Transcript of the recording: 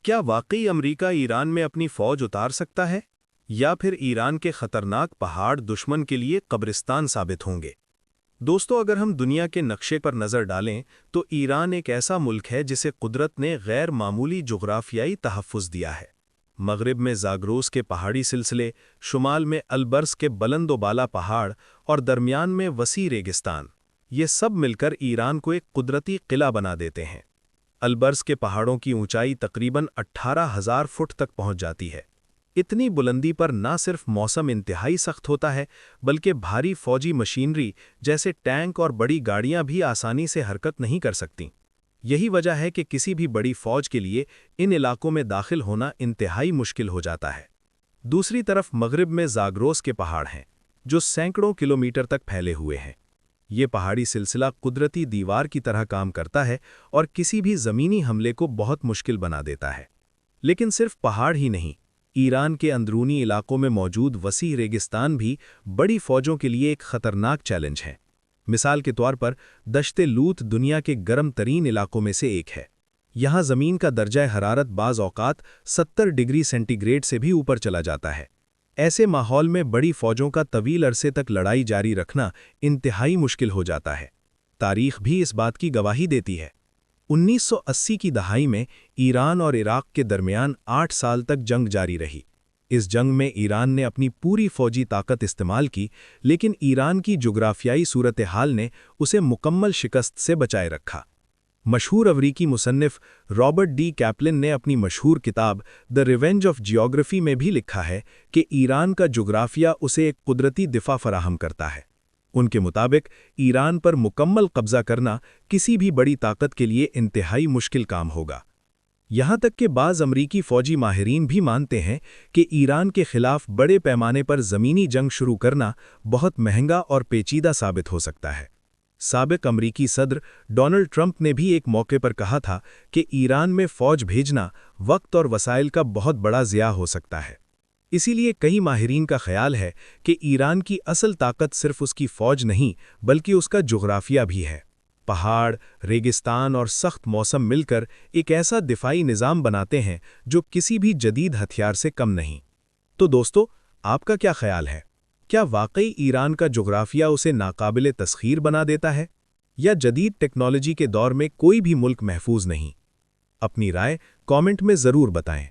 کیا واقعی امریکہ ایران میں اپنی فوج اتار سکتا ہے؟ یا پھر ایران کے خطرناک پہاڑ دشمن کے لیے قبرستان ثابت ہوں گے؟ دوستو، اگر ہم دنیا کے نقشے پر نظر ڈالیں تو ایران ایک ایسا ملک ہے جسے قدرت نے غیر معمولی جغرافیائی تحفظ دیا ہے۔ مغرب میں زاگروس کے پہاڑی سلسلے، شمال میں البرز کے بلند و بالا پہاڑ اور درمیان میں وسیع ریگستان، یہ سب مل کر ایران کو ایک قدرتی قلعہ بنا دیتے ہیں۔ البرز کے پہاڑوں کی اونچائی تقریباً 18,000 فٹ تک پہنچ جاتی ہے۔ اتنی بلندی پر نہ صرف موسم انتہائی سخت ہوتا ہے بلکہ بھاری فوجی مشینری جیسے ٹینک اور بڑی گاڑیاں بھی آسانی سے حرکت نہیں کر سکتیں۔ یہی وجہ ہے کہ کسی بھی بڑی فوج کے لیے ان علاقوں میں داخل ہونا انتہائی مشکل ہو جاتا ہے۔ دوسری طرف مغرب میں زاگروس کے پہاڑ ہیں جو سینکڑوں کلومیٹر تک پھیلے ہوئے ہیں۔ یہ پہاڑی سلسلہ قدرتی دیوار کی طرح کام کرتا ہے اور کسی بھی زمینی حملے کو بہت مشکل بنا دیتا ہے۔ لیکن صرف پہاڑ ہی نہیں، ایران کے اندرونی علاقوں میں موجود وسیع ریگستان بھی بڑی فوجوں کے لیے ایک خطرناک چیلنج ہے۔ مثال کے طور پر دشت لوت دنیا کے گرم ترین علاقوں میں سے ایک ہے۔ یہاں زمین کا درجہ حرارت بعض اوقات 70 ڈگری سینٹی گریڈ سے بھی اوپر چلا جاتا ہے۔ ایسے ماحول میں بڑی فوجوں کا طویل عرصے تک لڑائی جاری رکھنا انتہائی مشکل ہو جاتا ہے۔ تاریخ بھی اس بات کی گواہی دیتی ہے۔ 1980 کی دہائی میں ایران اور عراق کے درمیان 8 سال تک جنگ جاری رہی۔ اس جنگ میں ایران نے اپنی پوری فوجی طاقت استعمال کی، لیکن ایران کی جغرافیائی صورتحال نے اسے مکمل شکست سے بچائے رکھا۔ مشہور امریکی مصنف رابرٹ ڈی کیپلن نے اپنی مشہور کتاب دی ریونج آف جیوگرافی میں بھی لکھا ہے کہ ایران کا جغرافیہ اسے ایک قدرتی دفاع فراہم کرتا ہے۔ ان کے مطابق ایران پر مکمل قبضہ کرنا کسی بھی بڑی طاقت کے لیے انتہائی مشکل کام ہوگا۔ یہاں تک کہ بعض امریکی فوجی ماہرین بھی مانتے ہیں کہ ایران کے خلاف بڑے پیمانے پر زمینی جنگ شروع کرنا بہت مہنگا اور پیچیدہ ثابت ہو سکتا ہے۔ سابق امریکی صدر ڈونلڈ ٹرمپ نے بھی ایک موقع پر کہا تھا کہ ایران میں فوج بھیجنا وقت اور وسائل کا بہت بڑا ضیاع ہو سکتا ہے۔ اسی لیے کئی ماہرین کا خیال ہے کہ ایران کی اصل طاقت صرف اس کی فوج نہیں بلکہ اس کا جغرافیہ بھی ہے۔ پہاڑ، ریگستان اور سخت موسم مل کر ایک ایسا دفاعی نظام بناتے ہیں جو کسی بھی جدید ہتھیار سے کم نہیں۔ تو دوستو، آپ کا کیا خیال ہے؟ کیا واقعی ایران کا جغرافیہ اسے ناقابل تسخیر بنا دیتا ہے؟ یا جدید ٹیکنالوجی کے دور میں کوئی بھی ملک محفوظ نہیں؟ اپنی رائے کامنٹ میں ضرور بتائیں۔